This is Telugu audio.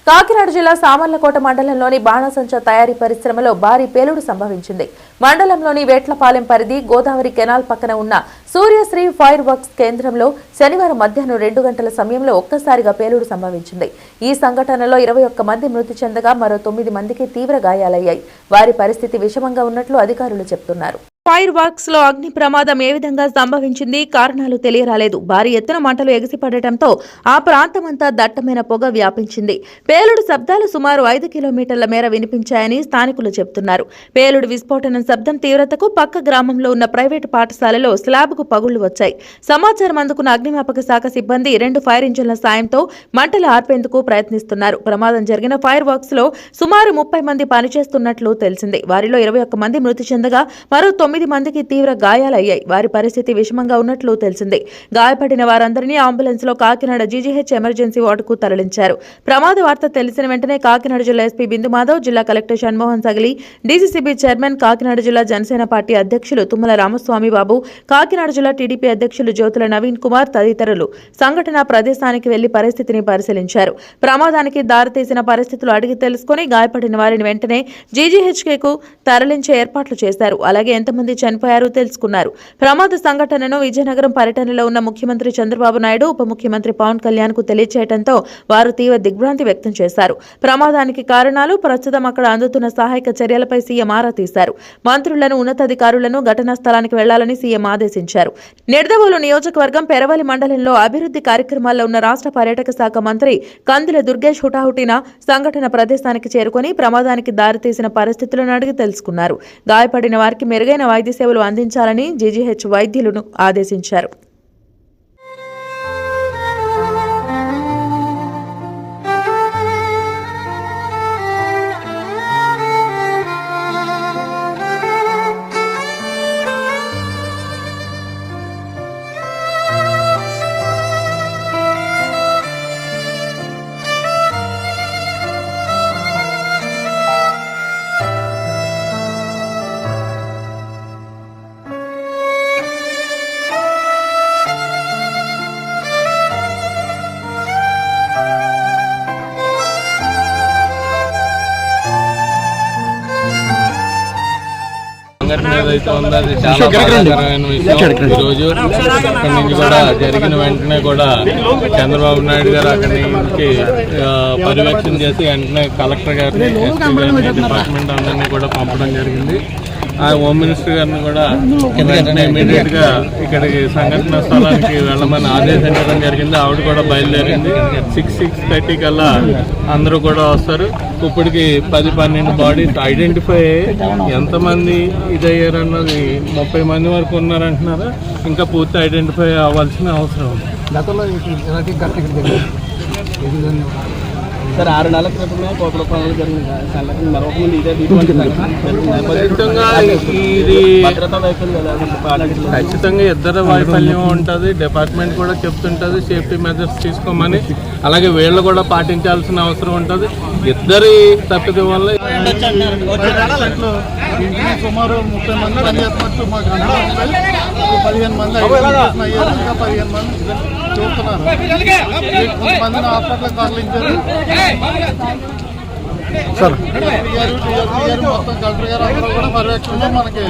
కాకినాడ జిల్లా సామర్లకోట మండలంలోని బాణసంచా తయారీ పరిశ్రమలో భారీ పేలుడు సంభవించింది. మండలంలోని వేట్లపాలెం పరిధి గోదావరి కెనాల్ పక్కన ఉన్న సూర్యశ్రీ ఫైర్ వర్క్స్ కేంద్రంలో శనివారం మధ్యాహ్నం 2 గంటల సమయంలో ఒక్కసారిగా పేలుడు సంభవించింది. ఈ సంఘటనలో 21 మంది మృతి చెందగా మరో 9 మందికి తీవ్ర గాయాలయ్యాయి. వారి పరిస్థితి విషమంగా ఉన్నట్లు అధికారులు చెబుతున్నారు. ఫైర్ వర్క్స్ లో అగ్ని ప్రమాదం ఏ విధంగా సంభవించింది, కారణాలు తెలియరాలేదు. భారీ ఎత్తున మంటలు ఎగిసిపడటంతో ఆ ప్రాంతమంతా దట్టమైన పొగ వ్యాపించింది. పేలుడు శబ్దాలు సుమారు 5 కిలోమీటర్ల మేర వినిపించాయని స్థానికులు చెబుతున్నారు. పేలుడు విస్ఫోటనం శబ్దం తీవ్రతకు పక్క గ్రామంలో ఉన్న ప్రైవేటు పాఠశాలలో స్లాబ్కు పగుళ్లు వచ్చాయి. సమాచారం అందుకున్న అగ్నిమాపక శాఖ సిబ్బంది 2 ఫైర్ ఇంజిన్ల సాయంతో మంటలు ఆర్పేందుకు ప్రయత్నిస్తున్నారు. ప్రమాదం జరిగిన ఫైర్ వర్క్స్ లో సుమారు 30 మంది పనిచేస్తున్నట్లు తెలిసింది. వారిలో 21 మంది మృతి చెందగా మరో 9 మందికి తీవ్ర గాయాలయ్యాయి. వారి పరిస్థితి విషమంగా ఉన్నట్లు తెలిసింది. గాయపడిన వారందరినీ అంబులెన్స్ లో కాకినాడ జీజీహెచ్ ఎమర్జెన్సీ వార్డుకు తరలించారు. ప్రమాద వార్త తెలిసిన వెంటనే కాకినాడ జిల్లా ఎస్పీ బిందు మాధవ్, జిల్లా collector Shanmohan Sagili, DCCB chairman, Kakinada జిల్లా జనసేన పార్టీ అధ్యక్షులు తుమ్మల రామస్వామి బాబు, కాకినాడ జిల్లా టీడీపీ అధ్యక్షులు జ్యోతుల నవీన్ కుమార్ తదితరులు సంఘటనా ప్రదేశానికి వెళ్లి పరిస్థితిని పరిశీలించారు. ప్రమాదానికి దారితీసిన పరిస్థితులు అడిగి తెలుసుకుని గాయపడిన వారిని వెంటనే జీజీహెచ్కు తరలించే ఏర్పాట్లు చేశారు. అలాగే ఎంతమంది చనిపోయారో తెలుసుకున్నారు. ప్రమాద సంఘటనను విజయనగరం పర్యటనలో ఉన్న ముఖ్యమంత్రి చంద్రబాబు నాయుడు, ఉప ముఖ్యమంత్రి పవన్ కళ్యాణ్ కు తెలియచేయడంతో వారు తీవ్ర దిగ్భ్రాంతి వ్యక్తం చేశారు. ప్రమాదానికి కారణాలు, ప్రస్తుతం అక్కడ అందుతున్న సహాయక చర్యలపై సీఎం ఆరా తీశారు. మంత్రులను, ఉన్నతాధికారులను ఘటనా స్థలానికి వెళ్లాలని సీఎం ఆదేశించారు. నిడదవోలు నియోజకవర్గం పెరవలి మండలంలో అభివృద్ధి కార్యక్రమాల్లో ఉన్న రాష్ట్ర పర్యాటక శాఖ మంత్రి కందుల దుర్గేష్ హుటాహుటిన సంఘటన ప్రదేశానికి చేరుకుని ప్రమాదానికి దారితీసిన పరిస్థితులను అడిగి తెలుసుకున్నారు. గాయపడిన వారికి మెరుగైన వైద్య సేవలు అందించాలని జీజీహెచ్ వైద్యులను ఆదేశించారు. సంఘటన ఏదైతే ఉందో అది చాలా బాధాకరమైన విషయం. ఈరోజు అక్కడి నుంచి కూడా జరిగిన వెంటనే కూడా చంద్రబాబు నాయుడు గారు అక్కడి నుంచి పర్యవేక్షణ చేసి వెంటనే కలెక్టర్ గారిని, ఎస్పీ గారిని, డిపార్ట్మెంట్ అందరినీ కూడా పంపడం జరిగింది. ఆ హోమ్ మినిస్టర్ గారిని కూడా వెంటనే ఇమీడియట్ గా ఇక్కడికి సంఘటన స్థలానికి వెళ్ళమని ఆదేశించడం జరిగింది. ఆవిడ కూడా బయలుదేరింది. 6:30 కల్లా అందరూ కూడా వస్తారు. ఇప్పటికి 10-12 బాడీస్ ఐడెంటిఫై ఎంతమంది ఇదయ్యారన్నది 30 మంది వరకు ఉన్నారంటున్నారా. ఇంకా పూర్తి ఐడెంటిఫై అవ్వాల్సిన అవసరం ఉంది. సార్ 6 నెలల క్రితమే కోట్ల పనులు జరిగింది. ఖచ్చితంగా ఇద్దరు వైఫల్యం ఉంటుంది. డిపార్ట్మెంట్ కూడా చెప్తుంటుంది సేఫ్టీ మెజర్స్ తీసుకోమని. అలాగే వీళ్ళు కూడా పాటించాల్సిన అవసరం ఉంటుంది. ఇద్దరి తప్పిదం వల్ల సుమారు 30 మంది పనిచేస్తున్నట్టు మాకు 15 మంది 15 మంది చూస్తున్నారు. కొంతమందిని హాస్పిటల్ తరలించారు. మొత్తం కలెక్టర్ గారు అందరూ కూడా పర్యవేక్షణలో మనకి